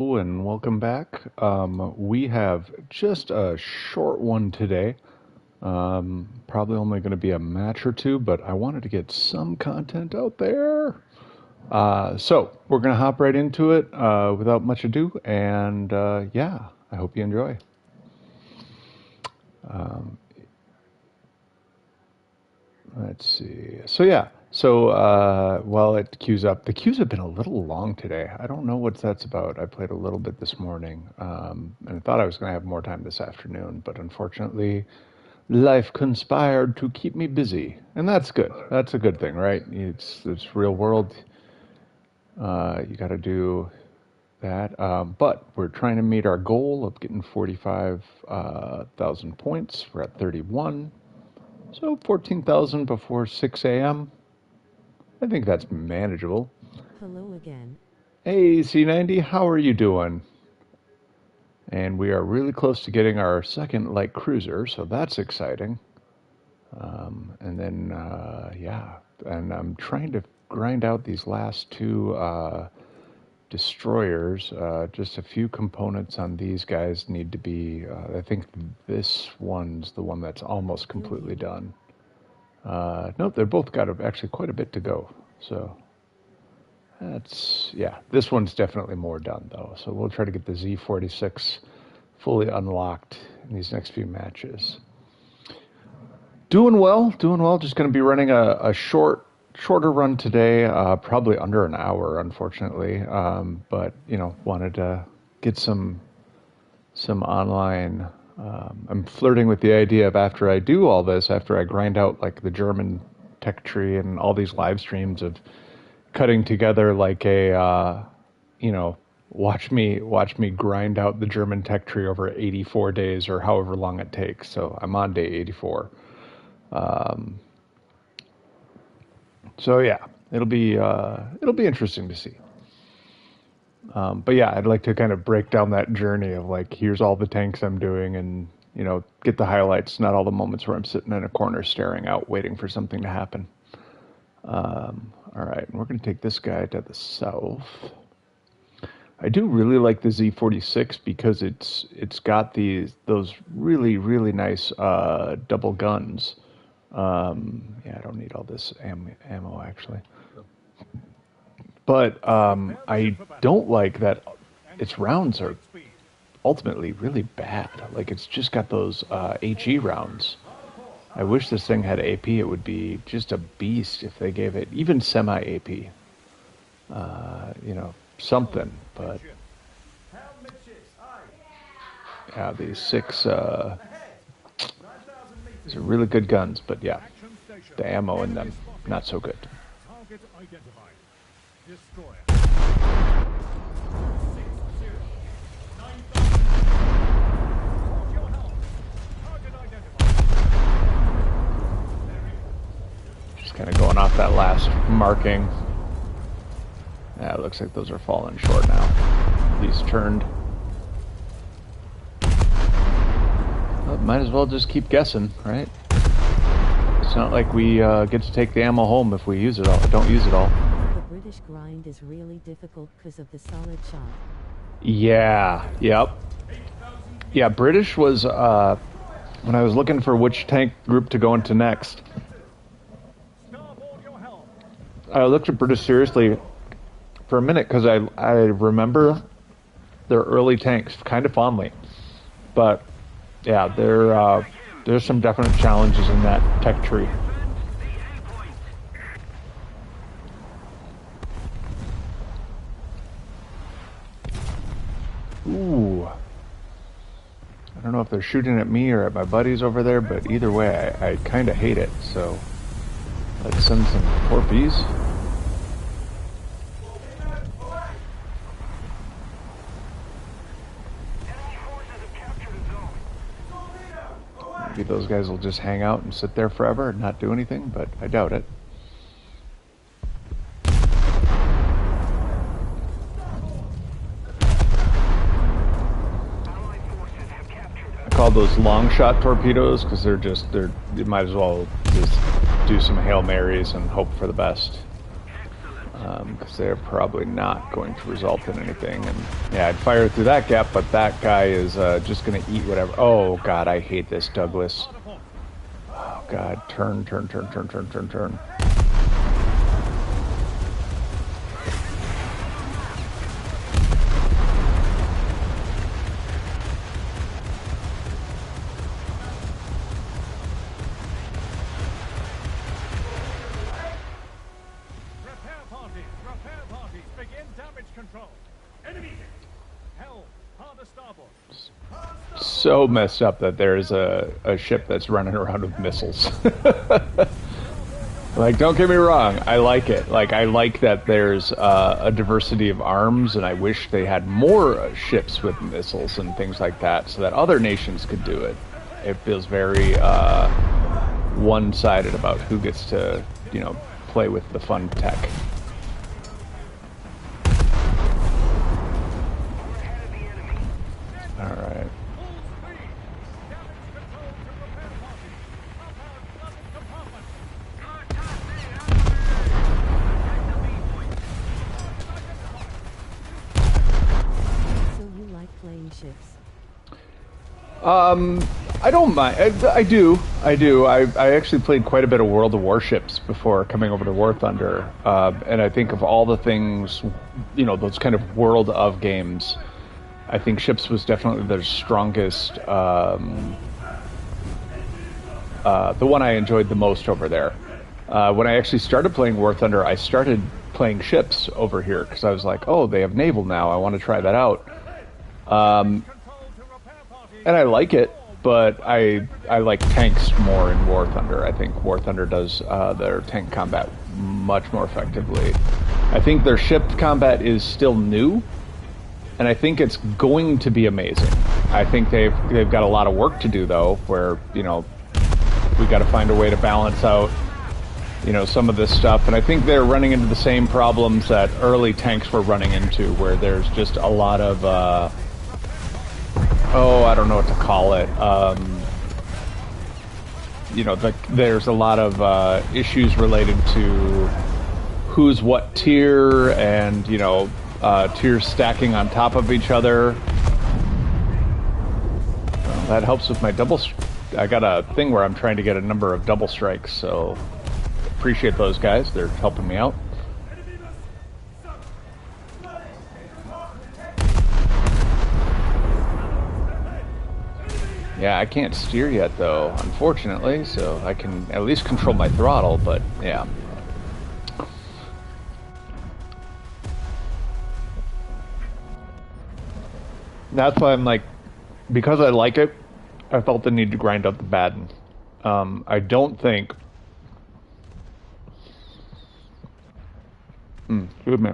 And welcome back. We have just a short one today. Probably only going to be a match or two, but I wanted to get some content out there. So we're going to hop right into it without much ado. And yeah, I hope you enjoy. Um, let's see. So yeah. So while it queues up, the queues have been a little long today. I don't know what that's about. I played a little bit this morning, and I thought I was going to have more time this afternoon, but unfortunately, life conspired to keep me busy, and that's good. That's a good thing, right? It's real world. You got to do that. But we're trying to meet our goal of getting 45,000 points. We're at 31, so 14,000 before 6 a.m. I think that's manageable. Hello again. Hey, C90, how are you doing? And we are really close to getting our second light cruiser, so that's exciting. And then, yeah, and I'm trying to grind out these last two destroyers. Just a few components on these guys need to be, I think this one's the one that's almost completely done. Nope, they've both got actually quite a bit to go. So that's, yeah, this one's definitely more done though. So we'll try to get the Z46 fully unlocked in these next few matches. Doing well, doing well. Just going to be running a shorter run today, probably under an hour, unfortunately. But you know, wanted to get some online. I'm flirting with the idea of after I do all this, after I grind out like the German tech tree and all these live streams of cutting together like a, you know, watch me grind out the German tech tree over 84 days or however long it takes. So I'm on day 84. So yeah, it'll be interesting to see. But yeah, I'd like to kind of break down that journey of like, here's all the tanks I'm doing, and you know, get the highlights, not all the moments where I'm sitting in a corner staring out, waiting for something to happen. All right, and we're going to take this guy to the south. I do really like the Z46 because it's got those really nice double guns. Yeah, I don't need all this ammo actually. But I don't like that its rounds are ultimately really bad. Like it's just got those HE rounds. I wish this thing had AP. It would be just a beast if they gave it even semi-AP. You know, something. But yeah, these are really good guns. But yeah, the ammo in them not so good. Just kind of going off that last marking. Yeah, it looks like those are falling short now. These turned. Well, might as well just keep guessing, right? It's not like we get to take the ammo home if we use it all. Don't use it all. The British grind is really difficult because of the solid shot. Yeah, yep. Yeah, British was, when I was looking for which tank group to go into next, I looked at British seriously for a minute because I remember their early tanks kind of fondly. But, yeah, there's some definite challenges in that tech tree. Ooh. I don't know if they're shooting at me or at my buddies over there, but either way, I kind of hate it. So let's send some torpedoes. Maybe those guys will just hang out and sit there forever and not do anything, but I doubt it. I call those long shot torpedoes because you might as well just do some Hail Marys and hope for the best. because they're probably not going to result in anything. And yeah, I'd fire through that gap, but that guy is just going to eat whatever. Oh God, I hate this, Douglas. Oh God, turn. So messed up that there's a ship that's running around with missiles. Like, don't get me wrong, I like it. Like, I like that there's a diversity of arms, and I wish they had more ships with missiles and things like that, so that other nations could do it. It feels very one-sided about who gets to, you know, play with the fun tech. All right. Ships. I don't mind. I do. I actually played quite a bit of World of Warships before coming over to War Thunder, and I think of all the things, you know, those kind of World of games, I think ships was definitely their strongest. The one I enjoyed the most over there. When I actually started playing War Thunder, I started playing ships over here because I was like, oh, they have naval now. I want to try that out. And I like it, but I like tanks more in War Thunder. I think War Thunder does their tank combat much more effectively. I think their ship combat is still new, and I think it's going to be amazing. I think they've got a lot of work to do though, where, you know, we got to find a way to balance out, you know, some of this stuff. And I think they're running into the same problems that early tanks were running into, where there's just a lot of I don't know what to call it. You know, there's a lot of issues related to who's what tier, and, you know, tiers stacking on top of each other. Well, that helps with my double. I got a thing where I'm trying to get a number of double strikes, so appreciate those guys. They're helping me out. Yeah, I can't steer yet, though, unfortunately, so I can at least control my throttle, but yeah. That's why I'm like, because I like it, I felt the need to grind up the Baden. I don't think... excuse me.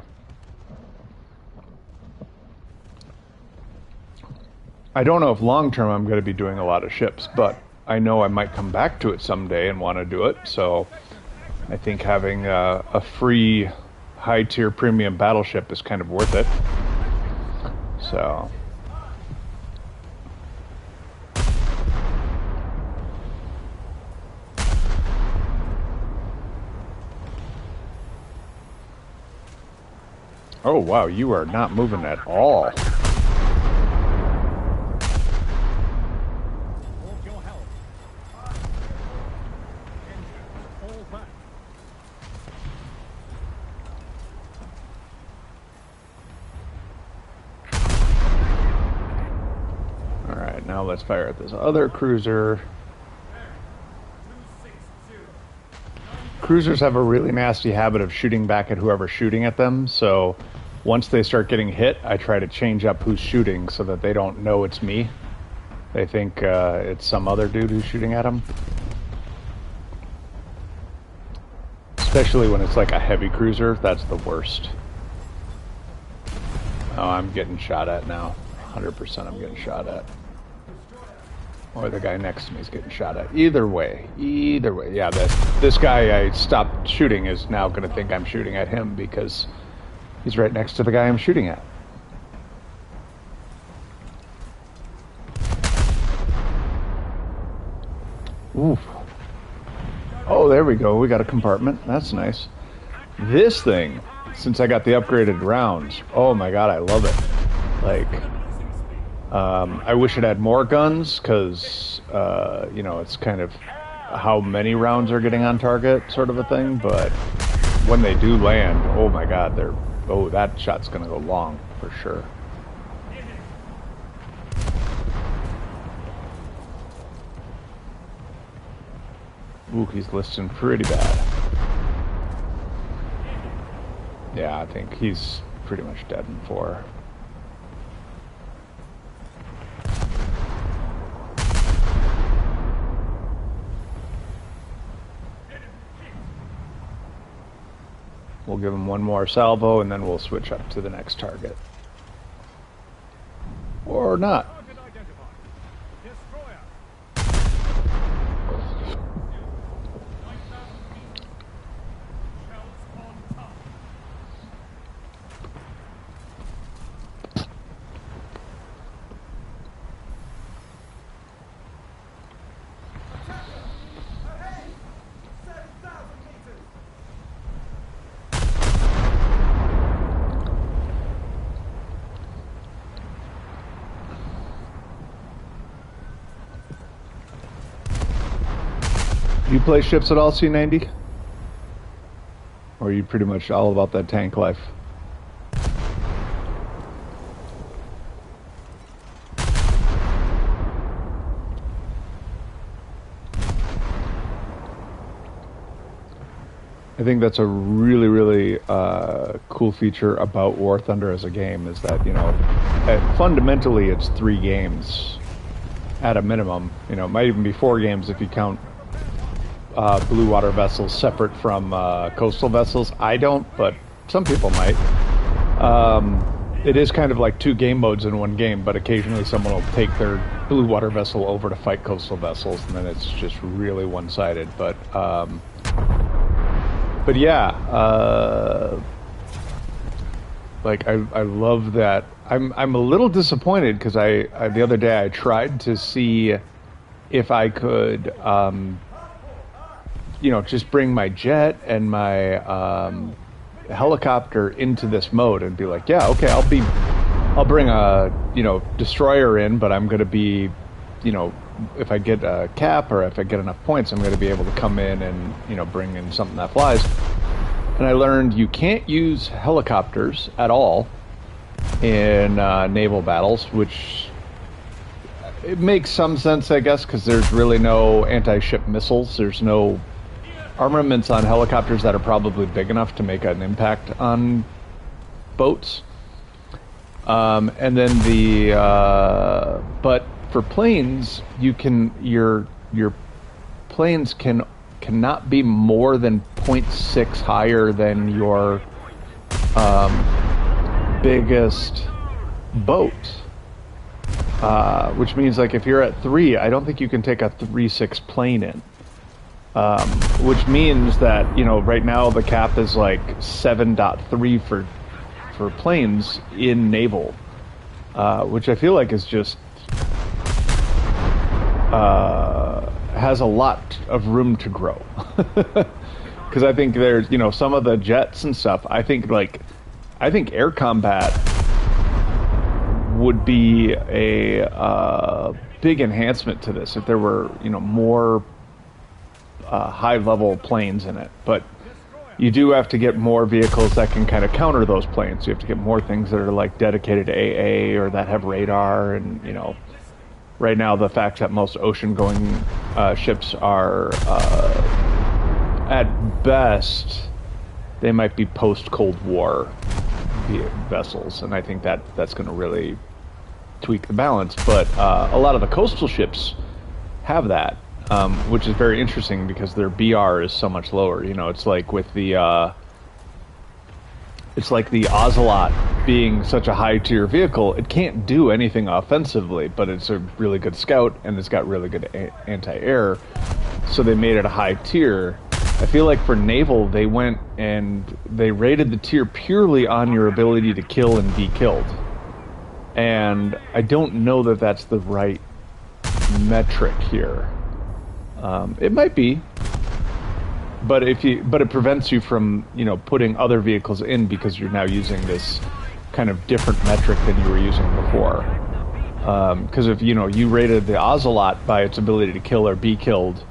I don't know if long-term I'm going to be doing a lot of ships, but I know I might come back to it someday and want to do it, so I think having a free high-tier premium battleship is kind of worth it. So... Oh, wow, you are not moving at all. Alright, now let's fire at this other cruiser. Cruisers have a really nasty habit of shooting back at whoever's shooting at them, so once they start getting hit, I try to change up who's shooting so that they don't know it's me. They think it's some other dude who's shooting at them. Especially when it's like a heavy cruiser, that's the worst. Oh, I'm getting shot at now. 100% I'm getting shot at. Or the guy next to me is getting shot at. Either way. Yeah, this guy I stopped shooting is now going to think I'm shooting at him because he's right next to the guy I'm shooting at. Oof. Oh, there we go. We got a compartment. That's nice. This thing since I got the upgraded rounds. Oh my god, I love it. Like, I wish it had more guns, because, you know, it's kind of how many rounds are getting on target sort of a thing, but when they do land, oh my god, that shot's gonna go long, for sure. Ooh, he's listing pretty bad. Yeah, I think he's pretty much dead in 4. We'll give him one more salvo, and then we'll switch up to the next target. Or not. You play ships at all, C90? Or are you pretty much all about that tank life? I think that's a really, really cool feature about War Thunder as a game, is that, you know, fundamentally it's 3 games at a minimum. You know, it might even be 4 games if you count blue water vessels separate from coastal vessels. I don't, but some people might. It is kind of like 2 game modes in one game, but occasionally someone will take their blue water vessel over to fight coastal vessels, and then it's just really one-sided. But yeah, like I love that. I'm a little disappointed because I the other day I tried to see if I could you know, just bring my jet and my helicopter into this mode and be like, yeah, okay, I'll bring a, you know, destroyer in, but I'm going to be, you know, if I get a cap or if I get enough points, I'm going to be able to come in and, you know, bring in something that flies. And I learned you can't use helicopters at all in naval battles, which it makes some sense, I guess, because there's really no anti-ship missiles. There's no armaments on helicopters that are probably big enough to make an impact on boats. And then but for planes, you can your planes cannot be more than 0.6 higher than your biggest boat. Which means, like, if you're at 3, I don't think you can take a 3.6 plane in. Which means that, you know, right now the cap is like 7.3 for planes in naval, which I feel like is just has a lot of room to grow. Because I think there's, you know, some of the jets and stuff. I think air combat would be a big enhancement to this if there were, you know, more high-level planes in it. But you do have to get more vehicles that can kind of counter those planes. You have to get more things that are like dedicated to AA or that have radar. And, you know, right now the fact that most ocean-going ships are at best, they might be post-Cold War vessels, and I think that's going to really tweak the balance. But a lot of the coastal ships have that, which is very interesting because their BR is so much lower. You know, it's like with the Ocelot being such a high tier vehicle, it can't do anything offensively, but it's a really good scout and it's got really good anti-air, so they made it a high tier. I feel like for naval, they went and they rated the tier purely on your ability to kill and be killed. And I don't know that that's the right metric here. It might be, but it prevents you from, putting other vehicles in because you're now using this kind of different metric than you were using before. Because if you rated the Ocelot by its ability to kill or be killed,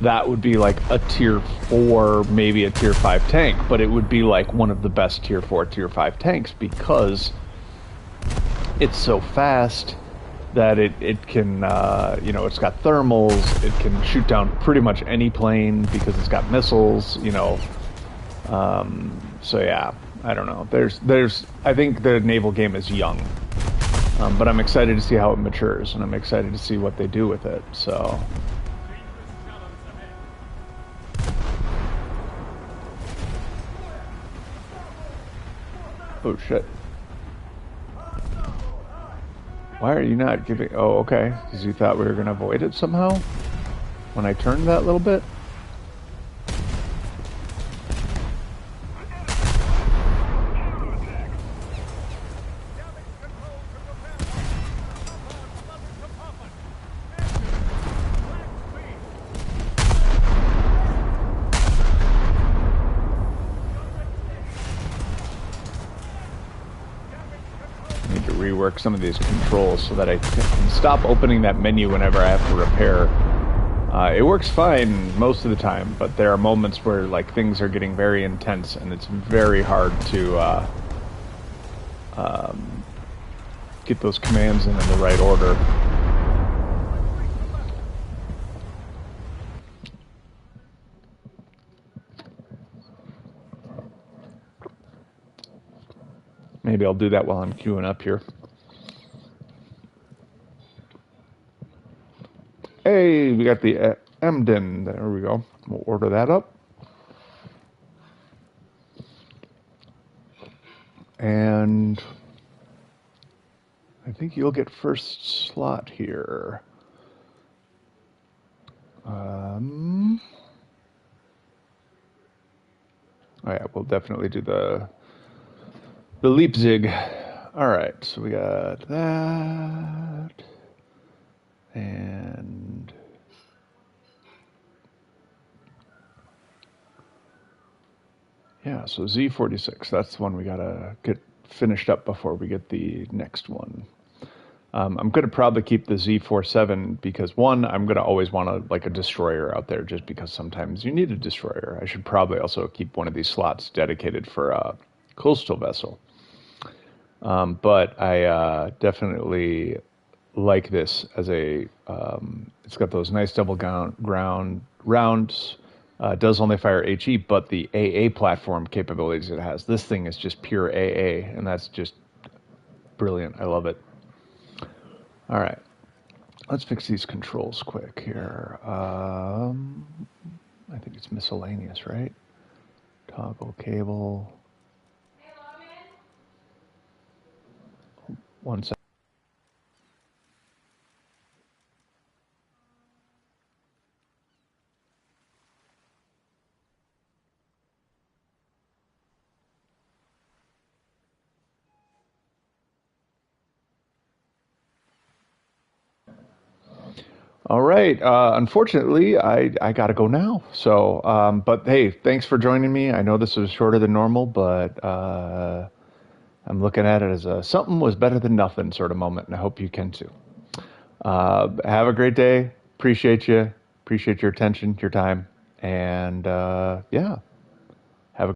that would be like a tier 4, maybe a tier 5 tank, but it would be like one of the best tier 4, tier 5 tanks because it's so fast that it can, it's got thermals, it can shoot down pretty much any plane because it's got missiles, so yeah, I don't know. I think the naval game is young, but I'm excited to see how it matures, and I'm excited to see what they do with it, so. Oh shit. Why are you not giving... Oh, okay. Because you thought we were going to avoid it somehow? When I turned that little bit? Rework some of these controls so that I can stop opening that menu whenever I have to repair. It works fine most of the time, but there are moments where like things are getting very intense and it's very hard to get those commands in the right order. Maybe I'll do that while I'm queuing up here. Hey, we got the Emden. There we go. We'll order that up. And I think you'll get first slot here. Oh yeah, we'll definitely do the Leipzig. All right, so we got that, and yeah, so Z46. That's the one we gotta get finished up before we get the next one. I'm gonna probably keep the Z47 because one, I'm gonna always want a destroyer out there just because sometimes you need a destroyer. I should probably also keep one of these slots dedicated for a coastal vessel. But I definitely like this as a. It's got those nice double ground rounds. Does only fire HE, but the AA platform capabilities it has. This thing is just pure AA, and that's just brilliant. I love it. All right, let's fix these controls quick here. I think it's miscellaneous, right? Toggle cable. One second. All right. Unfortunately, I got to go now. So, but hey, thanks for joining me. I know this was shorter than normal, but I'm looking at it as a something was better than nothing sort of moment, and I hope you can too. Have a great day. Appreciate you. Appreciate your attention, your time, and yeah.